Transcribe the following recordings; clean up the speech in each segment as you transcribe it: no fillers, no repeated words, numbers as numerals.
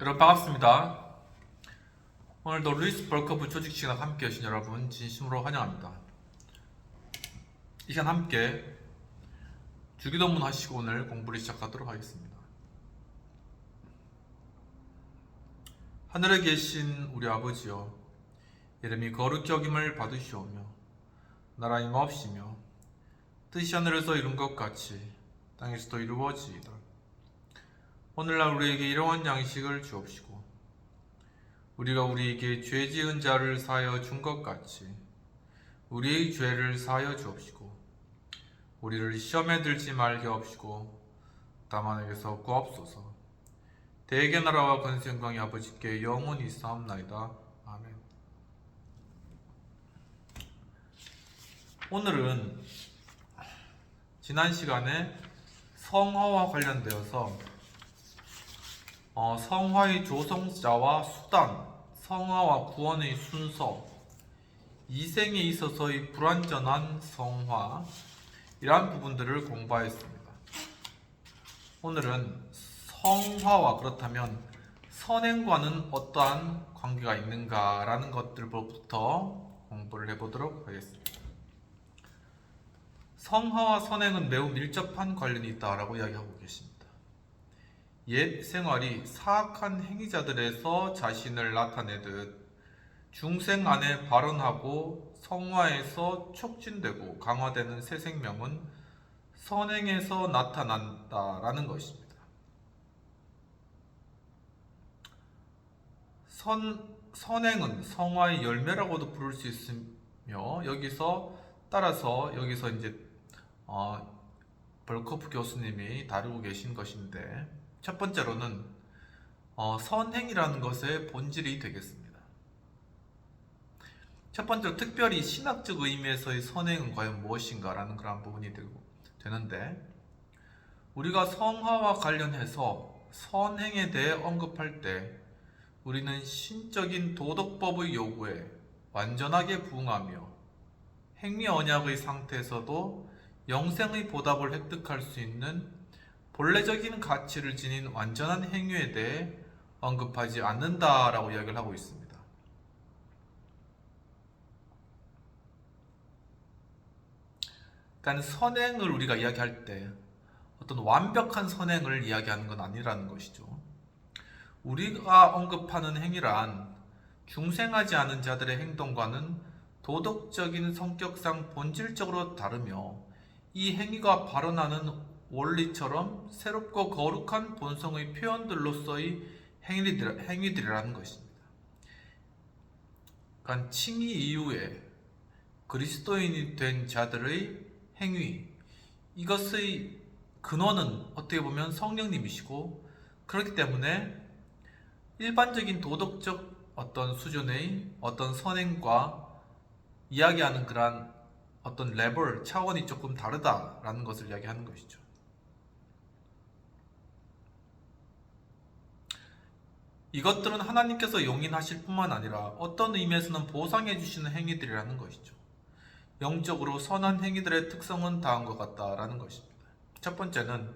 여러분 반갑습니다. 오늘도 루이스 벌커프 조직 시간 함께 하신 여러분 진심으로 환영합니다. 이 시간 함께 주기도문 하시고 오늘 공부를 시작하도록 하겠습니다. 하늘에 계신 우리 아버지여, 이름이 거룩히 여김을 받으시오며 나라의 마옵시며 뜻이 하늘에서 이룬 것 같이 땅에서도 이루어지이다. 오늘날 우리에게 일용할 양식을 주옵시고 우리가 우리에게 죄 지은 자를 사하여 준 것 같이 우리의 죄를 사하여 주옵시고 우리를 시험에 들지 말게 하옵시고 다만 에게서 구하옵소서. 대개 나라와 권세 영광이 아버지께 영원히 있사옵나이다. 아멘. 오늘은 지난 시간에 성화와 관련되어서 성화의 조성자와 수단, 성화와 구원의 순서, 이생에 있어서의 불완전한 성화, 이러한 부분들을 공부하였습니다. 오늘은 성화와 그렇다면 선행과는 어떠한 관계가 있는가라는 것들부터 공부를 해보도록 하겠습니다. 성화와 선행은 매우 밀접한 관련이 있다라고 이야기하고 계십니다. 옛 생활이 사악한 행위자들에서 자신을 나타내듯 중생 안에 발원하고 성화에서 촉진되고 강화되는 새 생명은 선행에서 나타난다라는 것입니다. 선행은 성화의 열매라고도 부를 수 있으며 따라서 여기서 이제 벌커프 교수님이 다루고 계신 것인데, 첫 번째로는 선행이라는 것의 본질이 되겠습니다. 첫 번째로 특별히 신학적 의미에서의 선행은 과연 무엇인가라는 그런 부분이 되는데, 우리가 성화와 관련해서 선행에 대해 언급할 때 우리는 신적인 도덕법의 요구에 완전하게 부응하며 행위 언약의 상태에서도 영생의 보답을 획득할 수 있는 본래적인 가치를 지닌 완전한 행위에 대해 언급하지 않는다라고 이야기를 하고 있습니다. 그러니까 선행을 우리가 이야기할 때 어떤 완벽한 선행을 이야기하는 건 아니라는 것이죠. 우리가 언급하는 행위란 중생하지 않은 자들의 행동과는 도덕적인 성격상 본질적으로 다르며 이 행위가 발언하는 원리처럼 새롭고 거룩한 본성의 표현들로서의 행위들이라는 것입니다. 그러니까 칭의 이후에 그리스도인이 된 자들의 행위, 이것의 근원은 어떻게 보면 성령님이시고, 그렇기 때문에 일반적인 도덕적 어떤 수준의 어떤 선행과 이야기하는 그러한 어떤 레벨, 차원이 조금 다르다라는 것을 이야기하는 것이죠. 이것들은 하나님께서 용인하실 뿐만 아니라 어떤 의미에서는 보상해 주시는 행위들이라는 것이죠. 영적으로 선한 행위들의 특성은 다음과 같다라는 것입니다. 첫 번째는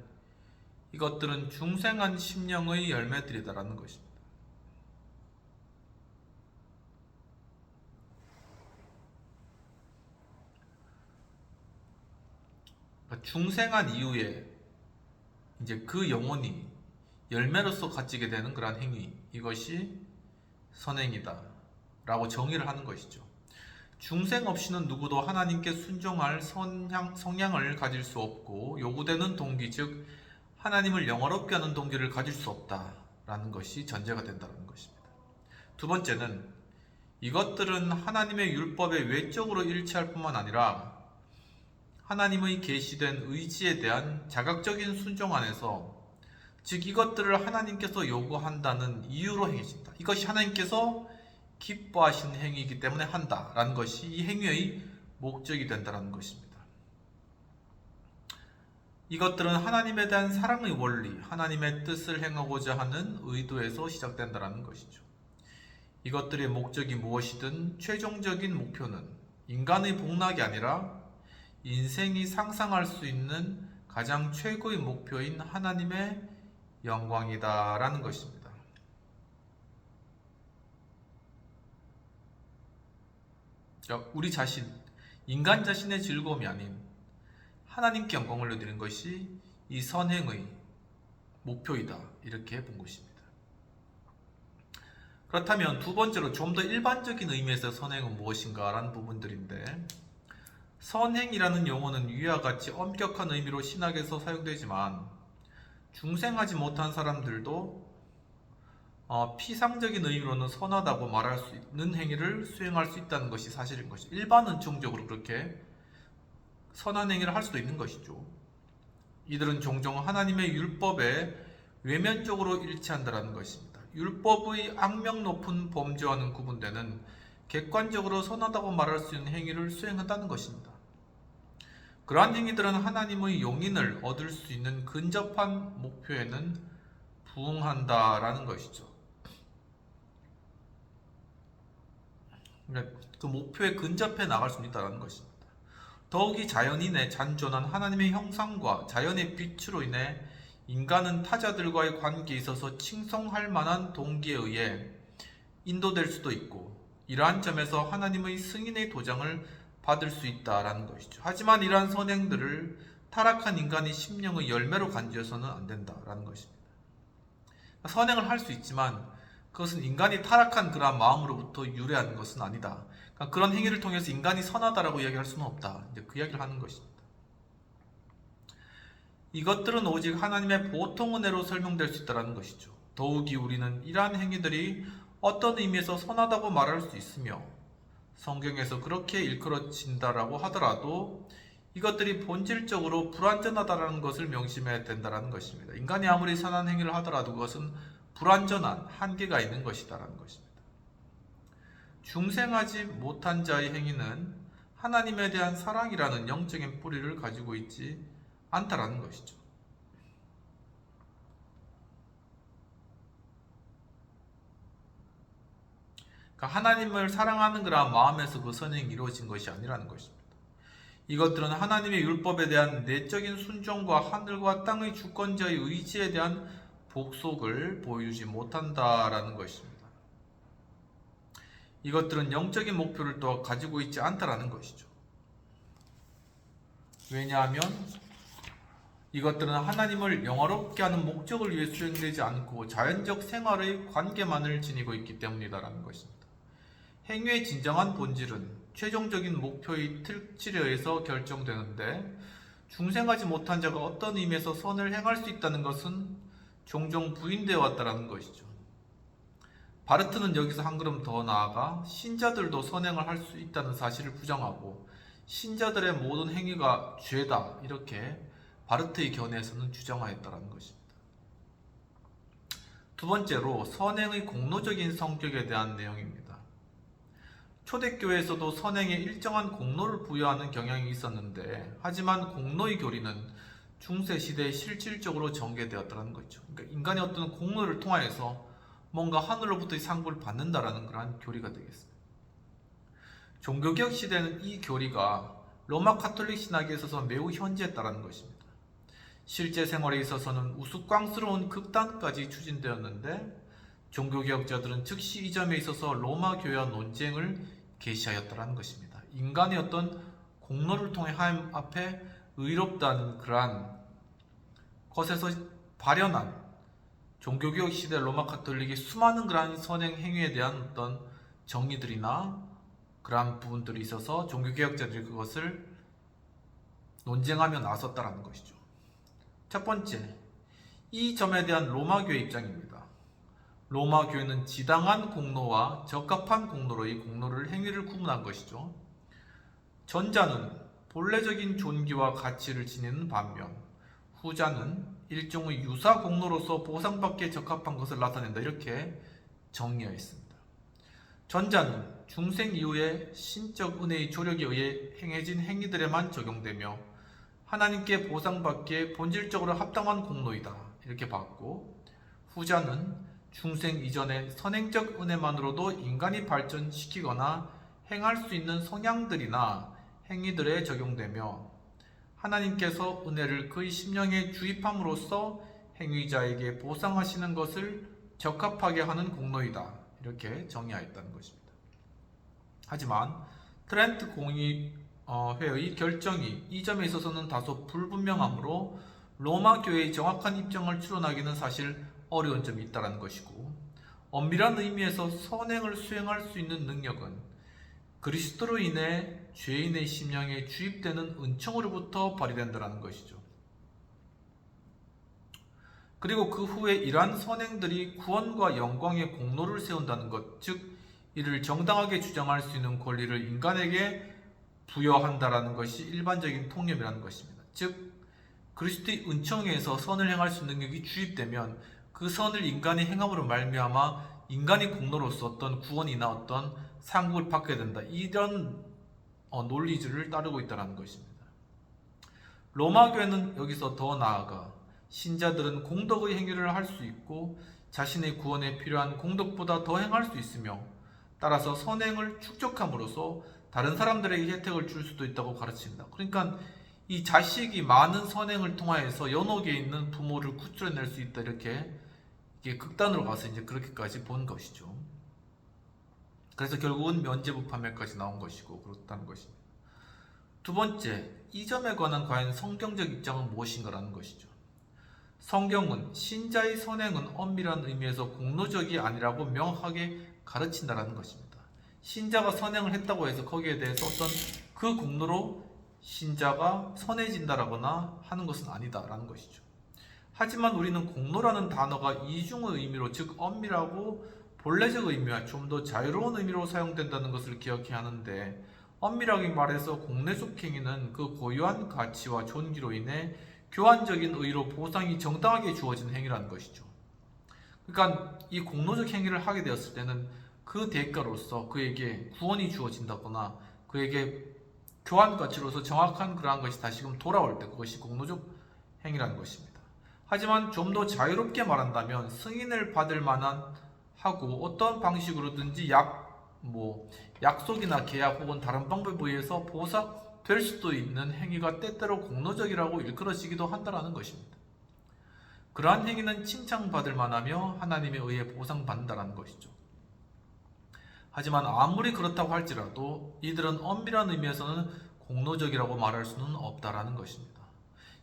이것들은 중생한 심령의 열매들이다라는 것입니다. 중생한 이후에 이제 그 영혼이 열매로서 갖지게 되는 그러한 행위, 이것이 선행이다 라고 정의를 하는 것이죠. 중생 없이는 누구도 하나님께 순종할 성향을 가질 수 없고, 요구되는 동기, 즉 하나님을 영화롭게 하는 동기를 가질 수 없다라는 것이 전제가 된다는 것입니다. 두 번째는 이것들은 하나님의 율법에 외적으로 일치할 뿐만 아니라 하나님의 계시된 의지에 대한 자각적인 순종 안에서, 즉 이것들을 하나님께서 요구한다는 이유로 행해진다. 이것이 하나님께서 기뻐하시는 행위이기 때문에 한다라는 것이 이 행위의 목적이 된다는 것입니다. 이것들은 하나님에 대한 사랑의 원리, 하나님의 뜻을 행하고자 하는 의도에서 시작된다는 것이죠. 이것들의 목적이 무엇이든 최종적인 목표는 인간의 복락이 아니라 인생이 상상할 수 있는 가장 최고의 목표인 하나님의 영광이다라는 것입니다. 그러니까 우리 자신, 인간 자신의 즐거움이 아닌 하나님께 영광을 올려드리는 것이 이 선행의 목표이다. 이렇게 본 것입니다. 그렇다면 두 번째로 좀 더 일반적인 의미에서 선행은 무엇인가 라는 부분들인데, 선행이라는 용어는 위와 같이 엄격한 의미로 신학에서 사용되지만 중생하지 못한 사람들도 피상적인 의미로는 선하다고 말할 수 있는 행위를 수행할 수 있다는 것이 사실인 것이죠. 일반은총적으로 그렇게 선한 행위를 할 수도 있는 것이죠. 이들은 종종 하나님의 율법에 외면적으로 일치한다는 것입니다. 율법의 악명 높은 범죄와는 구분되는 객관적으로 선하다고 말할 수 있는 행위를 수행한다는 것입니다. 그러한 행위들은 하나님의 용인을 얻을 수 있는 근접한 목표에는 부응한다라는 것이죠. 그 목표에 근접해 나갈 수 있다는 것입니다. 더욱이 자연인의 잔존한 하나님의 형상과 자연의 빛으로 인해 인간은 타자들과의 관계에 있어서 칭송할 만한 동기에 의해 인도될 수도 있고, 이러한 점에서 하나님의 승인의 도장을 받을 수 있다라는 것이죠. 하지만 이러한 선행들을 타락한 인간의 심령의 열매로 간주해서는 안 된다라는 것입니다. 선행을 할 수 있지만 그것은 인간이 타락한 그러한 마음으로부터 유래한 것은 아니다. 그러니까 그런 행위를 통해서 인간이 선하다라고 이야기할 수는 없다. 이제 그 이야기를 하는 것입니다. 이것들은 오직 하나님의 보통 은혜로 설명될 수 있다는 것이죠. 더욱이 우리는 이러한 행위들이 어떤 의미에서 선하다고 말할 수 있으며, 성경에서 그렇게 일컬어진다라고 하더라도 이것들이 본질적으로 불완전하다는 것을 명심해야 된다는 것입니다. 인간이 아무리 선한 행위를 하더라도 그것은 불완전한 한계가 있는 것이다라는 것입니다. 중생하지 못한 자의 행위는 하나님에 대한 사랑이라는 영적인 뿌리를 가지고 있지 않다라는 것이죠. 그러니까 하나님을 사랑하는 그런 마음에서 그 선행이 이루어진 것이 아니라는 것입니다. 이것들은 하나님의 율법에 대한 내적인 순종과 하늘과 땅의 주권자의 의지에 대한 복속을 보여주지 못한다라는 것입니다. 이것들은 영적인 목표를 또 가지고 있지 않다라는 것이죠. 왜냐하면 이것들은 하나님을 영화롭게 하는 목적을 위해 수행되지 않고 자연적 생활의 관계만을 지니고 있기 때문이다라는 것입니다. 행위의 진정한 본질은 최종적인 목표의 틀질에 의해서 결정되는데, 중생하지 못한 자가 어떤 의미에서 선을 행할 수 있다는 것은 종종 부인되어 왔다는 것이죠. 바르트는 여기서 한 걸음 더 나아가 신자들도 선행을 할 수 있다는 사실을 부정하고 신자들의 모든 행위가 죄다, 이렇게 바르트의 견해에서는 주장하였다는 것입니다. 두 번째로 선행의 공로적인 성격에 대한 내용입니다. 초대교회에서도 선행에 일정한 공로를 부여하는 경향이 있었는데, 하지만 공로의 교리는 중세시대에 실질적으로 전개되었다는 거죠. 그러니까 인간이 어떤 공로를 통하여서 뭔가 하늘로부터의 상급을 받는다라는 그러한 교리가 되겠습니다. 종교개혁 시대는 이 교리가 로마 카톨릭 신학에 있어서 매우 현지했다는 것입니다. 실제 생활에 있어서는 우스꽝스러운 극단까지 추진되었는데, 종교개혁자들은 즉시 이 점에 있어서 로마 교회와 논쟁을 계시하였다는 것입니다. 인간의 어떤 공로를 통해 하나님 앞에 의롭다는 그러한 것에서 발현한 종교개혁 시대 로마 카톨릭의 수많은 그러한 선행 행위에 대한 어떤 정의들이나 그러한 부분들이 있어서 종교개혁자들이 그것을 논쟁하며 나섰다는 것이죠. 첫 번째, 이 점에 대한 로마 교회 입장입니다. 로마 교회는 지당한 공로와 적합한 공로로 이 공로를 행위를 구분한 것이죠. 전자는 본래적인 존귀와 가치를 지니는 반면 후자는 일종의 유사 공로로서 보상받기에 적합한 것을 나타낸다, 이렇게 정리하였습니다. 전자는 중생 이후에 신적 은혜의 조력에 의해 행해진 행위들에만 적용되며 하나님께 보상받기에 본질적으로 합당한 공로이다, 이렇게 봤고, 후자는 중생 이전의 선행적 은혜만으로도 인간이 발전시키거나 행할 수 있는 성향들이나 행위들에 적용되며 하나님께서 은혜를 그의 심령에 주입함으로써 행위자에게 보상하시는 것을 적합하게 하는 공로이다, 이렇게 정의하였다는 것입니다. 하지만 트렌트 공의회의 결정이 이 점에 있어서는 다소 불분명하므로 로마 교회의 정확한 입장을 추론하기는 사실 어려운 점이 있다는 것이고, 엄밀한 의미에서 선행을 수행할 수 있는 능력은 그리스도로 인해 죄인의 심령에 주입되는 은총으로부터 발휘된다는 것이죠. 그리고 그 후에 이러한 선행들이 구원과 영광의 공로를 세운다는 것, 즉 이를 정당하게 주장할 수 있는 권리를 인간에게 부여한다라는 것이 일반적인 통념이라는 것입니다. 즉 그리스도의 은총에 의해서 선을 행할 수 있는 능력이 주입되면 그 선을 인간이 행함으로 말미암아 인간의 공로로서 어떤 구원이나 어떤 상급을 받게 된다. 이런 논리주를 따르고 있다는 것입니다. 로마 교회는 여기서 더 나아가 신자들은 공덕의 행위를 할 수 있고 자신의 구원에 필요한 공덕보다 더 행할 수 있으며 따라서 선행을 축적함으로써 다른 사람들에게 혜택을 줄 수도 있다고 가르칩니다. 그러니까 이 자식이 많은 선행을 통하여서 연옥에 있는 부모를 구출해낼 수 있다, 이렇게 극단으로 가서 이제 그렇게까지 본 것이죠. 그래서 결국은 면죄부 판매까지 나온 것이고 그렇다는 것입니다. 두 번째, 이 점에 관한 과연 성경적 입장은 무엇인가라는 것이죠. 성경은 신자의 선행은 엄밀한 의미에서 공로적이 아니라고 명확하게 가르친다라는 것입니다. 신자가 선행을 했다고 해서 거기에 대해서 어떤 그 공로로 신자가 선해진다라거나 하는 것은 아니다라는 것이죠. 하지만 우리는 공로라는 단어가 이중의 의미로, 즉 엄밀하고 본래적 의미와 좀 더 자유로운 의미로 사용된다는 것을 기억해야 하는데, 엄밀하게 말해서 공로적 행위는 그 고유한 가치와 존귀로 인해 교환적인 의로 보상이 정당하게 주어진 행위라는 것이죠. 그러니까 이 공로적 행위를 하게 되었을 때는 그 대가로서 그에게 구원이 주어진다거나 그에게 교환 가치로서 정확한 그러한 것이 다시금 돌아올 때 그것이 공로적 행위라는 것입니다. 하지만 좀 더 자유롭게 말한다면 승인을 받을 만한 하고 어떤 방식으로든지 약속이나 계약 혹은 다른 방법에 의해서 보상될 수도 있는 행위가 때때로 공로적이라고 일컬어지기도 한다는 것입니다. 그러한 행위는 칭찬받을 만하며 하나님에 의해 보상받는다는 것이죠. 하지만 아무리 그렇다고 할지라도 이들은 엄밀한 의미에서는 공로적이라고 말할 수는 없다라는 것입니다.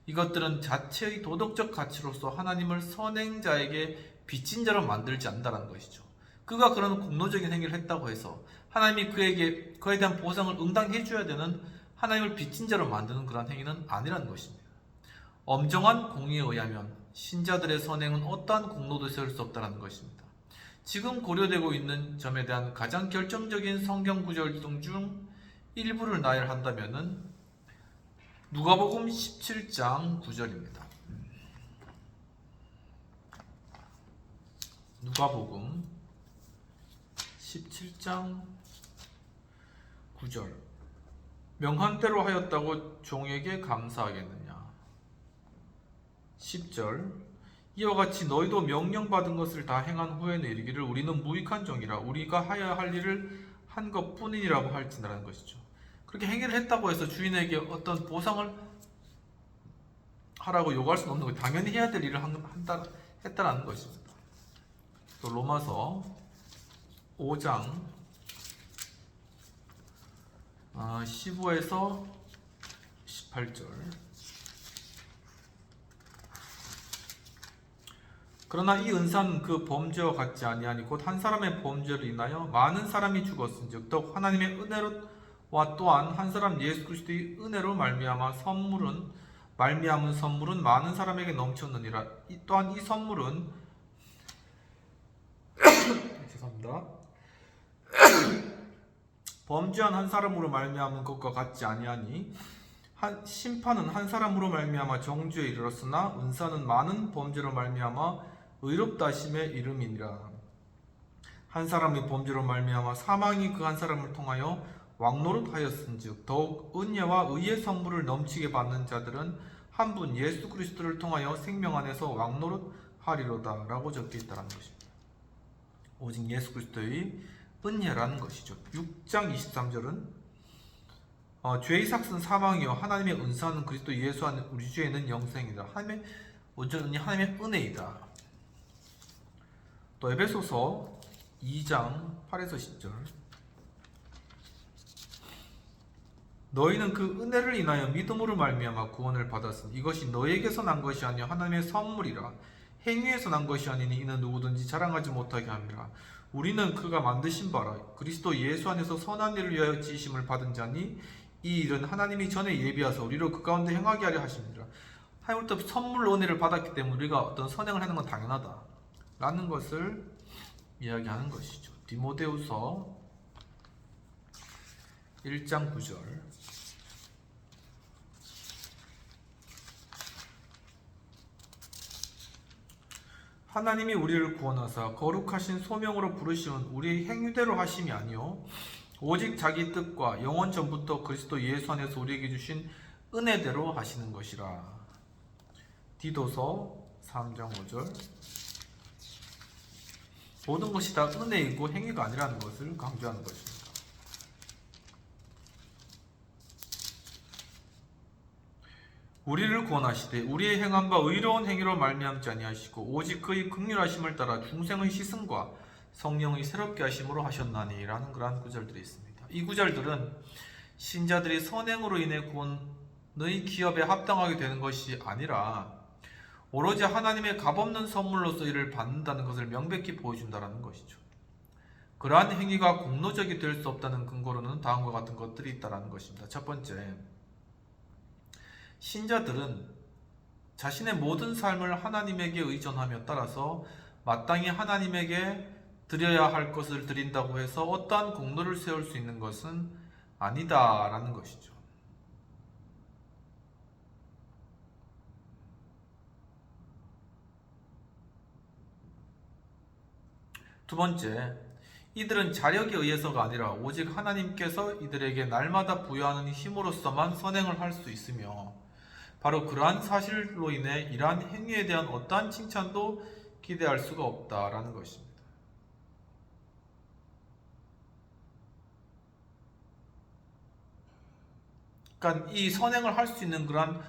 이것들은 자체의 도덕적 가치로서 하나님을 선행자에게 빚진 자로 만들지 않는다는 것이죠. 그가 그런 공로적인 행위를 했다고 해서 하나님이 그에 대한 보상을 응당해 줘야 되는, 하나님을 빚진 자로 만드는 그런 행위는 아니라는 것입니다. 엄정한 공의에 의하면 신자들의 선행은 어떠한 공로도 세울 수 없다는 것입니다. 지금 고려되고 있는 점에 대한 가장 결정적인 성경 구절 중 일부를 나열한다면은 누가복음 17장 9절입니다. 누가복음 17장 9절. 명한대로 하였다고 종에게 감사하겠느냐. 10절. 이와 같이 너희도 명령받은 것을 다 행한 후에는 이르기를 우리는 무익한 종이라 우리가 하여야 할 일을 한 것뿐이라고 할지라는 것이죠. 그렇게 행위를 했다고 해서 주인에게 어떤 보상을 하라고 요구할 수는 없는 거예요. 당연히 해야 될 일을 했다라는 것입니다. 또 로마서 5장 15에서 18절. 그러나 이 은사는 그 범죄와 같지 아니하니 곧 한 사람의 범죄를 인하여 많은 사람이 죽었은즉 더욱 하나님의 은혜와 또한 한 사람 예수 그리스도의 은혜로 말미암은 선물은 많은 사람에게 넘쳤느니라. 또한 이 선물은 죄송합니다. 범죄한 한 사람으로 말미암은 것과 같지 아니하니 심판은 한 사람으로 말미암아 정죄에 이르렀으나 은사는 많은 범죄로 말미암아 의롭다 하심에 이름이니라. 한 사람의 범죄로 말미암아 사망이 그 한 사람을 통하여 왕노릇하였은즉 더욱 은혜와 의의 선물을 넘치게 받는 자들은 한 분 예수 그리스도를 통하여 생명 안에서 왕노릇하리로다 라고 적혀 있다는 것입니다. 오직 예수 그리스도의 은혜라는 것이죠. 6장 23절은 죄의 삭은 사망이요 하나님의 은사는 그리스도 예수 안에 우리 주에는 영생이다. 온전히 하나님의 은혜이다. 또 에베소서 2장 8에서 10절. 너희는 그 은혜를 인하여 믿음으로 말미암아 구원을 받았으니 이것이 너에게서 난 것이 아니요 하나님의 선물이라. 행위에서 난 것이 아니니 이는 누구든지 자랑하지 못하게 함이라. 우리는 그가 만드신 바라 그리스도 예수 안에서 선한 일을 위하여 지으심을 받은 자니 이 일은 하나님이 전에 예비하사 우리로 그 가운데 행하게 하려 하심이라. 하나님부터 선물로 은혜를 받았기 때문에 우리가 어떤 선행을 하는 건 당연하다 라는 것을 이야기하는 것이죠. 디모데후서 1장 9절. 하나님이 우리를 구원하사 거룩하신 소명으로 부르심은 우리의 행위대로 하심이 아니요 오직 자기 뜻과 영원 전부터 그리스도 예수 안에서 우리에게 주신 은혜대로 하시는 것이라. 디도서 3장 5절. 모든 것이 다 은혜이고 행위가 아니라는 것을 강조하는 것입니다. 우리를 구원하시되 우리의 행한 바 의로운 행위로 말미암지 아니하시고 오직 그의 긍휼하심을 따라 중생의 시승과 성령의 새롭게 하심으로 하셨나니 라는 그러한 구절들이 있습니다. 이 구절들은 신자들이 선행으로 인해 구원의 기업에 합당하게 되는 것이 아니라 오로지 하나님의 값없는 선물로서 이를 받는다는 것을 명백히 보여준다는 것이죠. 그러한 행위가 공로적이 될 수 없다는 근거로는 다음과 같은 것들이 있다는 것입니다. 첫 번째, 신자들은 자신의 모든 삶을 하나님에게 의존하며 따라서 마땅히 하나님에게 드려야 할 것을 드린다고 해서 어떠한 공로를 세울 수 있는 것은 아니다라는 것이죠. 두 번째, 이들은 자력에 의해서가 아니라 오직 하나님께서 이들에게 날마다 부여하는 힘으로서만 선행을 할 수 있으며 바로 그러한 사실로 인해 이러한 행위에 대한 어떠한 칭찬도 기대할 수가 없다라는 것입니다. 그러니까 이 선행을 할 수 있는 그러한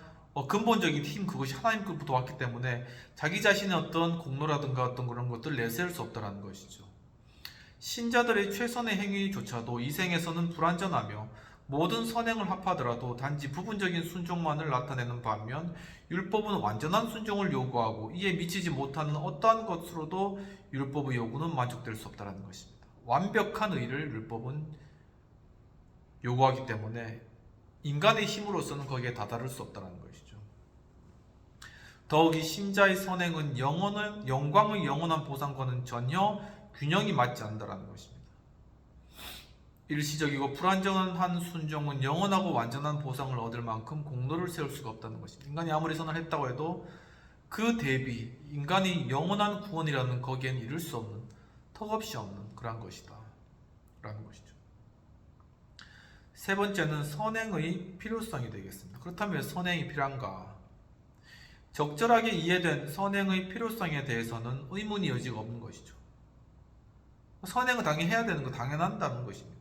근본적인 힘, 그것이 하나님께로부터 왔기 때문에 자기 자신의 어떤 공로라든가 어떤 그런 것들을 내세울 수 없다는 것이죠. 신자들의 최선의 행위조차도 이 생에서는 불완전하며 모든 선행을 합하더라도 단지 부분적인 순종만을 나타내는 반면 율법은 완전한 순종을 요구하고 이에 미치지 못하는 어떠한 것으로도 율법의 요구는 만족될 수 없다는 것입니다. 완벽한 의를 율법은 요구하기 때문에 인간의 힘으로서는 거기에 다다를 수 없다는 것이죠. 더욱이 신자의 선행은 영광의 영원한 보상과는 전혀 균형이 맞지 않는다는 것입니다. 일시적이고 불안정한 순종은 영원하고 완전한 보상을 얻을 만큼 공로를 세울 수가 없다는 것입니다. 인간이 아무리 선을 했다고 해도 그 대비 인간이 영원한 구원이라는 거기엔 이룰 수 없는, 턱없이 없는 그러한 것이다 라는 것이죠. 세 번째는 선행의 필요성이 되겠습니다. 그렇다면 왜 선행이 필요한가? 적절하게 이해된 선행의 필요성에 대해서는 의문이 여지가 없는 것이죠. 선행은 당연히 해야 되는 거 당연한다는 것입니다.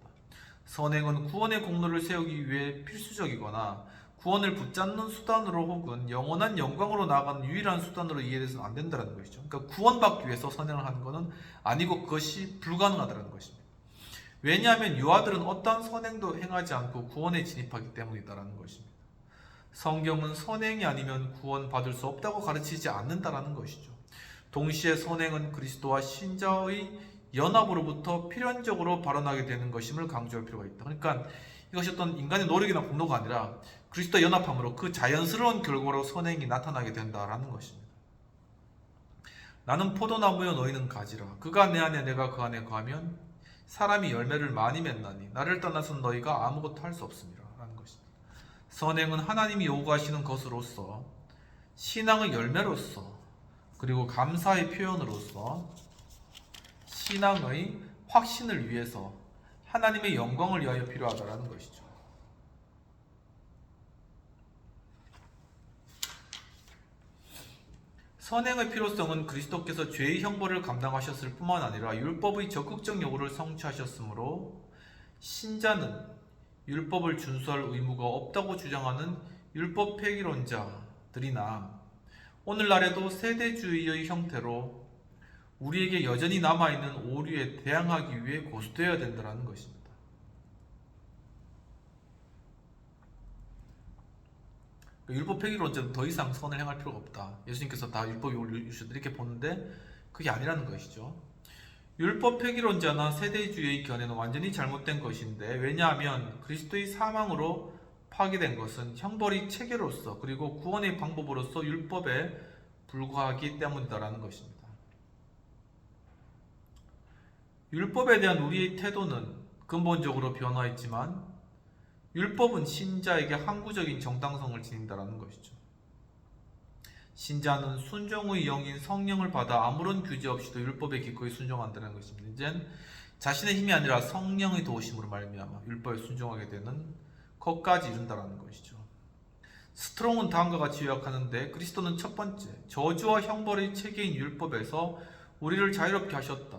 선행은 구원의 공로를 세우기 위해 필수적이거나 구원을 붙잡는 수단으로 혹은 영원한 영광으로 나아가는 유일한 수단으로 이해돼서는 안 된다는 것이죠. 그러니까 구원받기 위해서 선행을 하는 것은 아니고 그것이 불가능하다는 것입니다. 왜냐하면 유아들은 어떠한 선행도 행하지 않고 구원에 진입하기 때문이다라는 것입니다. 성경은 선행이 아니면 구원받을 수 없다고 가르치지 않는다라는 것이죠. 동시에 선행은 그리스도와 신자의 연합으로부터 필연적으로 발원하게 되는 것임을 강조할 필요가 있다. 그러니까 이것이 어떤 인간의 노력이나 공로가 아니라 그리스도 연합함으로 그 자연스러운 결과로 선행이 나타나게 된다라는 것입니다. 나는 포도나무여 너희는 가지라. 그가 내 안에 내가 그 안에 거하면 사람이 열매를 많이 맺나니 나를 떠나서는 너희가 아무것도 할 수 없습니다 라는 것입니다. 선행은 하나님이 요구하시는 것으로서 신앙의 열매로서 그리고 감사의 표현으로서 신앙의 확신을 위해서 하나님의 영광을 위하여 필요하다라는 것이죠. 선행의 필요성은 그리스도께서 죄의 형벌을 감당하셨을 뿐만 아니라 율법의 적극적 요구를 성취하셨으므로 신자는 율법을 준수할 의무가 없다고 주장하는 율법 폐기론자들이나 오늘날에도 세대주의의 형태로 우리에게 여전히 남아있는 오류에 대항하기 위해 고수되어야 된다는 것입니다. 율법 폐기론자는 더 이상 선을 행할 필요가 없다. 예수님께서 다 율법이 올려주셨다 이렇게 보는데 그게 아니라는 것이죠. 율법 폐기론자나 세대주의의 견해는 완전히 잘못된 것인데, 왜냐하면 그리스도의 사망으로 파기된 것은 형벌이 체계로서 그리고 구원의 방법으로서 율법에 불과하기 때문이다라는 것입니다. 율법에 대한 우리의 태도는 근본적으로 변화했지만 율법은 신자에게 항구적인 정당성을 지닌다라는 것이죠. 신자는 순종의 영인 성령을 받아 아무런 규제 없이도 율법에 기꺼이 순종한다는 것입니다. 이젠 자신의 힘이 아니라 성령의 도우심으로 말미암아 율법에 순종하게 되는 것까지 이룬다라는 것이죠. 스트롱은 다음과 같이 요약하는데, 그리스도는 첫 번째, 저주와 형벌의 체계인 율법에서 우리를 자유롭게 하셨다.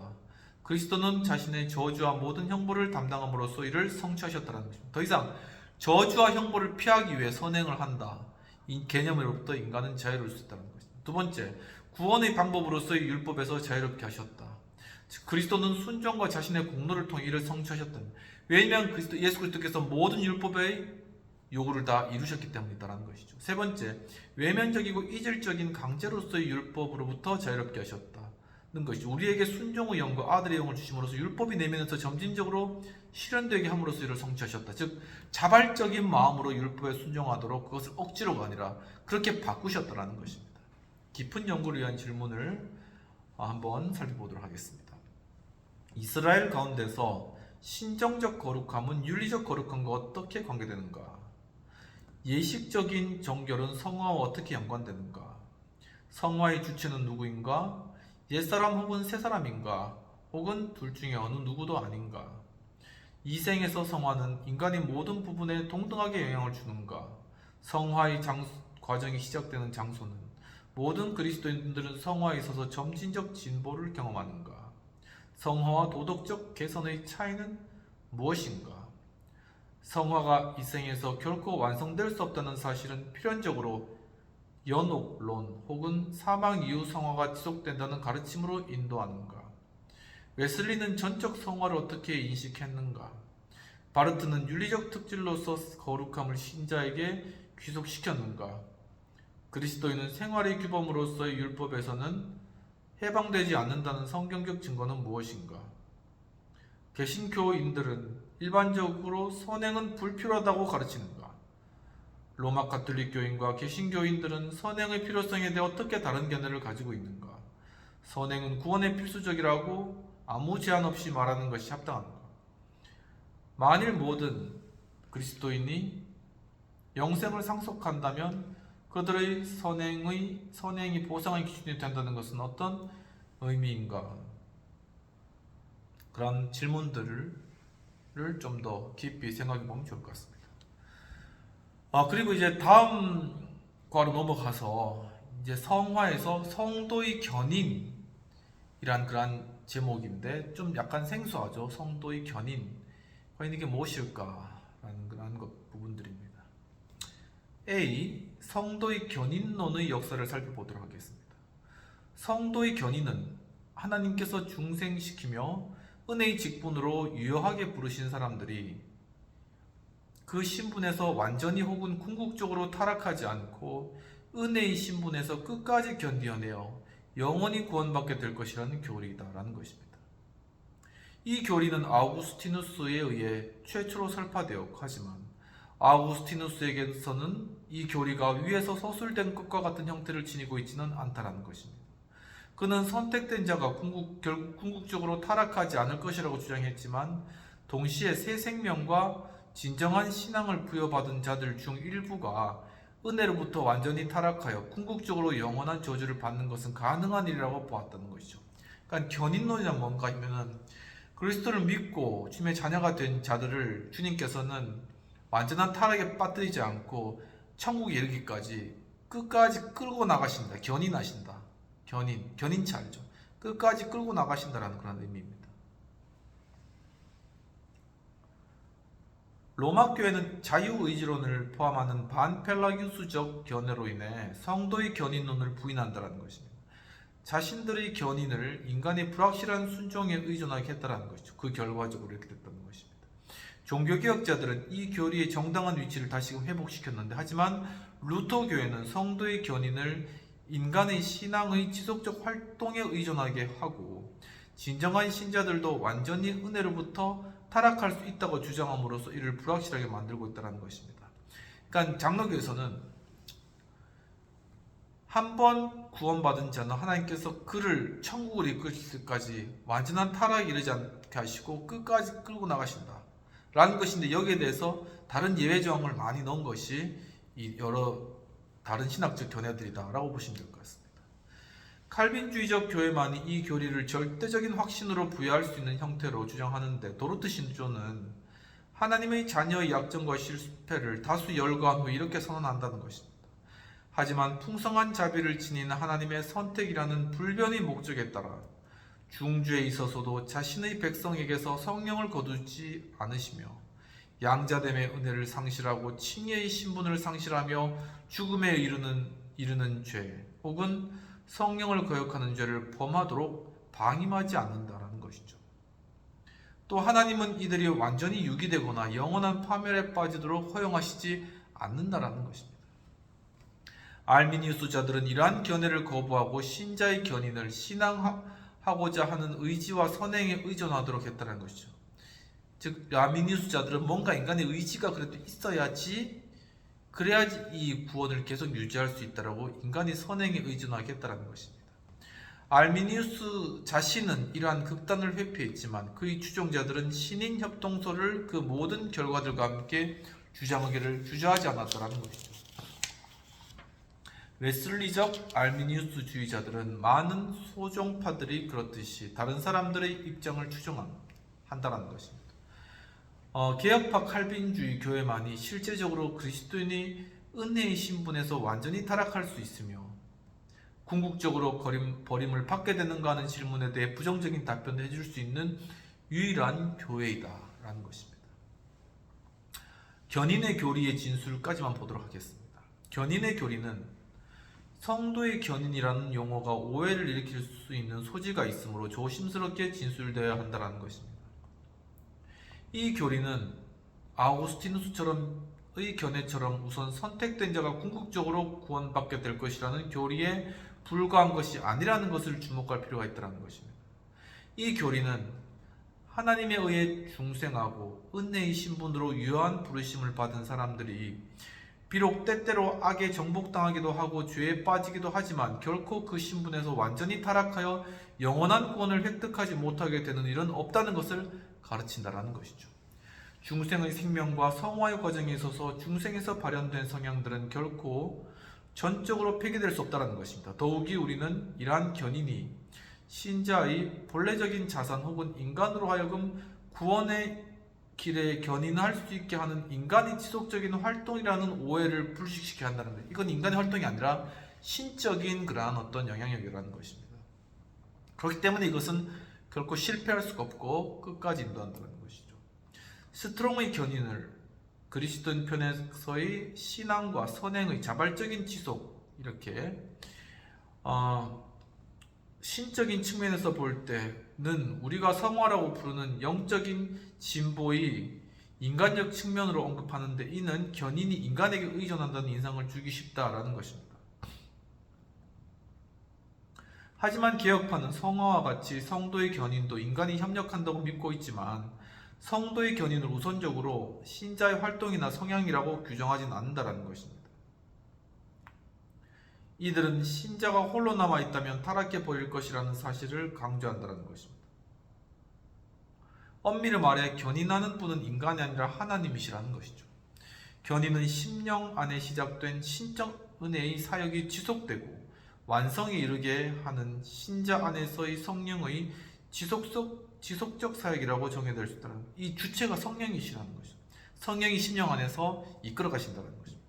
그리스도는 자신의 저주와 모든 형벌을 담당함으로써 이를 성취하셨다는 것입니다. 더 이상 저주와 형벌을 피하기 위해 선행을 한다, 이 개념으로부터 인간은 자유로울 수 있다는 것입니다. 두 번째, 구원의 방법으로서의 율법에서 자유롭게 하셨다. 즉, 그리스도는 순종과 자신의 공로를 통해 이를 성취하셨다. 왜냐하면 예수 그리스도께서 모든 율법의 요구를 다 이루셨기 때문이다라는 것이죠. 세 번째, 외면적이고 이질적인 강제로서의 율법으로부터 자유롭게 하셨다는 것이죠. 우리에게 순종의 영과 아들의 영을 주심으로써 율법이 내면에서 점진적으로 실현되게 함으로써 이를 성취하셨다. 즉, 자발적인 마음으로 율법에 순종하도록 그것을 억지로가 아니라 그렇게 바꾸셨다라는 것입니다. 깊은 연구를 위한 질문을 한번 살펴보도록 하겠습니다. 이스라엘 가운데서 신정적 거룩함은 윤리적 거룩함과 어떻게 관계되는가? 예식적인 정결은 성화와 어떻게 연관되는가? 성화의 주체는 누구인가? 옛사람 혹은 새사람인가? 혹은 둘 중에 어느 누구도 아닌가? 이생에서 성화는 인간의 모든 부분에 동등하게 영향을 주는가? 성화의 과정이 시작되는 장소는 모든 그리스도인들은 성화에 있어서 점진적 진보를 경험하는가? 성화와 도덕적 개선의 차이는 무엇인가? 성화가 이 생에서 결코 완성될 수 없다는 사실은 필연적으로 연옥론 혹은 사망 이후 성화가 지속된다는 가르침으로 인도하는가? 웨슬리는 전적 성화를 어떻게 인식했는가? 바르트는 윤리적 특질로서 거룩함을 신자에게 귀속시켰는가? 그리스도인은 생활의 규범으로서의 율법에서는 해방되지 않는다는 성경적 증거는 무엇인가? 개신교인들은 일반적으로 선행은 불필요하다고 가르치는가? 로마 가톨릭 교인과 개신교인들은 선행의 필요성에 대해 어떻게 다른 견해를 가지고 있는가? 선행은 구원에 필수적이라고 아무 제한 없이 말하는 것이 합당한가? 만일 모든 그리스도인이 영생을 상속한다면 그들의 선행이 보상의 기준이 된다는 것은 어떤 의미인가? 그런 질문들을 좀 더 깊이 생각해 보면 좋을 것 같습니다. 그리고 이제 다음 과로 넘어가서 이제 성화에서 성도의 견인이란 그런 제목인데 좀 약간 생소하죠. 성도의 견인, 과연 이게 무엇일까라는 그런 부분들입니다. A. 성도의 견인론의 역사를 살펴보도록 하겠습니다. 성도의 견인은 하나님께서 중생시키며 은혜의 직분으로 유효하게 부르신 사람들이 그 신분에서 완전히 혹은 궁극적으로 타락하지 않고 은혜의 신분에서 끝까지 견디어내어 영원히 구원받게 될 것이라는 교리이다라는 것입니다. 이 교리는 아우구스티누스에 의해 최초로 설파되었고, 하지만 아우구스티누스에게서는 이 교리가 위에서 서술된 것과 같은 형태를 지니고 있지는 않다라는 것입니다. 그는 선택된 자가 결국 궁극적으로 타락하지 않을 것이라고 주장했지만, 동시에 새 생명과 진정한 신앙을 부여받은 자들 중 일부가 은혜로부터 완전히 타락하여 궁극적으로 영원한 저주를 받는 것은 가능한 일이라고 보았다는 것이죠. 그러니까 견인론이란 뭔가 하면은 그리스도를 믿고 주님의 자녀가 된 자들을 주님께서는 완전한 타락에 빠뜨리지 않고 천국에 이르기까지 끝까지 끌고 나가신다. 견인하신다. 견인차 알죠? 끝까지 끌고 나가신다라는 그런 의미입니다. 로마 교회는 자유의지론을 포함하는 반펠라기우스적 견해로 인해 성도의 견인론을 부인한다는 것입니다. 자신들의 견인을 인간의 불확실한 순종에 의존하게 했다는 것이죠. 그 결과적으로 이렇게 됐다는 것입니다. 종교개혁자들은 이 교리의 정당한 위치를 다시금 회복시켰는데, 하지만 루터 교회는 성도의 견인을 인간의 신앙의 지속적 활동에 의존하게 하고 진정한 신자들도 완전히 은혜로부터 타락할 수 있다고 주장함으로써 이를 불확실하게 만들고 있다는 것입니다. 그러니까 장로교에서는 한 번 구원받은 자는 하나님께서 그를 천국을 이끌 때까지 완전한 타락에 이르지 않게 하시고 끝까지 끌고 나가신다 라는 것인데, 여기에 대해서 다른 예외 조항을 많이 넣은 것이 이 여러 다른 신학적 견해들이다 라고 보시면 될 것 같습니다. 칼빈주의적 교회만이 이 교리를 절대적인 확신으로 부여할 수 있는 형태로 주장하는데, 도르트 신조는 하나님의 자녀의 약점과 실패를 다수 열거한 후 이렇게 선언한다는 것입니다. 하지만 풍성한 자비를 지닌 하나님의 선택이라는 불변의 목적에 따라 중주에 있어서도 자신의 백성에게서 성령을 거두지 않으시며 양자됨의 은혜를 상실하고 칭의의 신분을 상실하며 죽음에 이르는 죄 혹은 성령을 거역하는 죄를 범하도록 방임하지 않는다라는 것이죠. 또 하나님은 이들이 완전히 유기되거나 영원한 파멸에 빠지도록 허용하시지 않는다라는 것입니다. 알미니우스자들은 이러한 견해를 거부하고 신자의 견인을 신앙하고자 하는 의지와 선행에 의존하도록 했다는 것이죠. 즉 알미니우스자들은 뭔가 인간의 의지가 그래도 있어야지, 그래야지 이 구원을 계속 유지할 수 있다라고 인간의 선행에 의존하겠다는 것입니다. 알미니우스 자신은 이러한 극단을 회피했지만 그의 추종자들은 신인 협동소를 그 모든 결과들과 함께 주장하기를 주저하지 않았다는 것이죠. 웨슬리적 알미니우스주의자들은 많은 소종파들이 그렇듯이 다른 사람들의 입장을 추종한다는 것입니다. 개혁파 칼빈주의 교회만이 실제적으로 그리스도인이 은혜의 신분에서 완전히 타락할 수 있으며 궁극적으로 버림을 받게 되는가 하는 질문에 대해 부정적인 답변을 해줄 수 있는 유일한 교회이다 라는 것입니다. 견인의 교리의 진술까지만 보도록 하겠습니다. 견인의 교리는 성도의 견인이라는 용어가 오해를 일으킬 수 있는 소지가 있으므로 조심스럽게 진술되어야 한다는 것입니다. 이 교리는 아우구스티누스의 견해처럼 우선 선택된 자가 궁극적으로 구원받게 될 것이라는 교리에 불과한 것이 아니라는 것을 주목할 필요가 있다는 것입니다. 이 교리는 하나님에 의해 중생하고 은혜의 신분으로 유효한 부르심을 받은 사람들이 비록 때때로 악에 정복당하기도 하고 죄에 빠지기도 하지만 결코 그 신분에서 완전히 타락하여 영원한 구원을 획득하지 못하게 되는 일은 없다는 것을 가르친다라는 것이죠. 중생의 생명과 성화의 과정에 있어서 중생에서 발현된 성향들은 결코 전적으로 폐기될 수 없다는 것입니다. 더욱이 우리는 이러한 견인이 신자의 본래적인 자산 혹은 인간으로 하여금 구원의 길에 견인할 수 있게 하는 인간의 지속적인 활동이라는 오해를 불식시켜야 한다는 거예요. 이건 인간의 활동이 아니라 신적인 그러한 어떤 영향력이라는 것입니다. 그렇기 때문에 이것은 결코 실패할 수가 없고 끝까지 인도한다는 것이죠. 스트롱의 견인을 그리스도인 편에서의 신앙과 선행의 자발적인 지속, 이렇게 신적인 측면에서 볼 때는 우리가 성화라고 부르는 영적인 진보의 인간적 측면으로 언급하는데, 이는 견인이 인간에게 의존한다는 인상을 주기 쉽다라는 것입니다. 하지만 개혁파는 성화와 같이 성도의 견인도 인간이 협력한다고 믿고 있지만 성도의 견인을 우선적으로 신자의 활동이나 성향이라고 규정하지는 않는다는 것입니다. 이들은 신자가 홀로 남아있다면 타락해 버릴 것이라는 사실을 강조한다는 것입니다. 엄밀히 말해 견인하는 분은 인간이 아니라 하나님이시라는 것이죠. 견인은 심령 안에 시작된 신적 은혜의 사역이 지속되고 완성에 이르게 하는 신자 안에서의 성령의 지속적 사역이라고 정의될 수 있다는, 이 주체가 성령이시라는 것이죠. 성령이 심령 안에서 이끌어 가신다는 것입니다.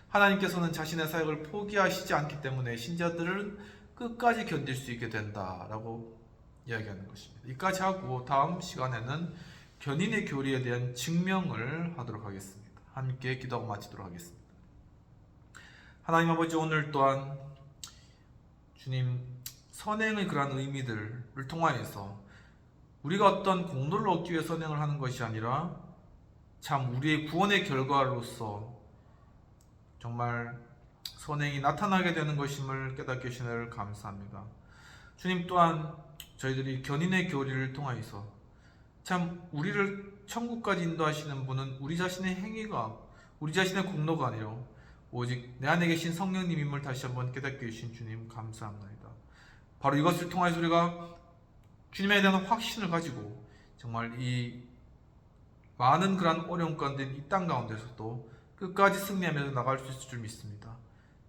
하나님께서는 자신의 사역을 포기하시지 않기 때문에 신자들은 끝까지 견딜 수 있게 된다라고 이야기하는 것입니다. 이까지 하고 다음 시간에는 견인의 교리에 대한 증명을 하도록 하겠습니다. 함께 기도하고 마치도록 하겠습니다. 하나님 아버지, 오늘 또한 주님 선행의 그러한 의미들을 통하여서 우리가 어떤 공로를 얻기 위해 선행을 하는 것이 아니라 참 우리의 구원의 결과로서 정말 선행이 나타나게 되는 것임을 깨닫게 하시느라 감사합니다. 주님 또한 저희들이 견인의 교리를 통하여서 참 우리를 천국까지 인도하시는 분은 우리 자신의 행위가 우리 자신의 공로가 아니라 오직 내 안에 계신 성령님임을 다시 한번 깨닫게 해주신 주님 감사합니다. 바로 이것을 통해서 우리가 주님에 대한 확신을 가지고 정말 이 많은 그런 어려움 가운데 이 땅 가운데서도 끝까지 승리하면서 나갈 수 있을 줄 믿습니다.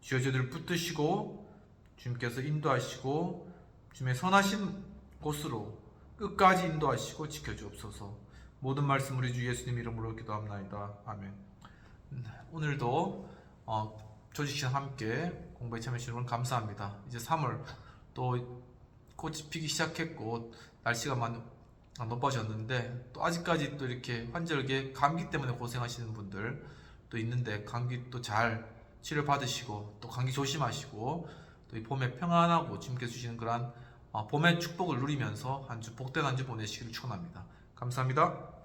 주여 저희들을 붙드시고 주님께서 인도하시고 주님의 선하신 곳으로 끝까지 인도하시고 지켜주옵소서. 모든 말씀 우리 주 예수님 이름으로 기도합나이다. 아멘. 오늘도 조직시간 함께 공부에 참여해주신 여러분 감사합니다. 이제 3월 또 꽃이 피기 시작했고 날씨가 많이 높아졌는데 또 아직까지 또 이렇게 환절기에 감기 때문에 고생하시는 분들 또 있는데 감기 또 잘 치료 받으시고 또 감기 조심하시고 또 이 봄에 평안하고 주님께서 주시는 그러한 봄의 축복을 누리면서 한 주 복된 한 주 보내시기를 축원합니다. 감사합니다.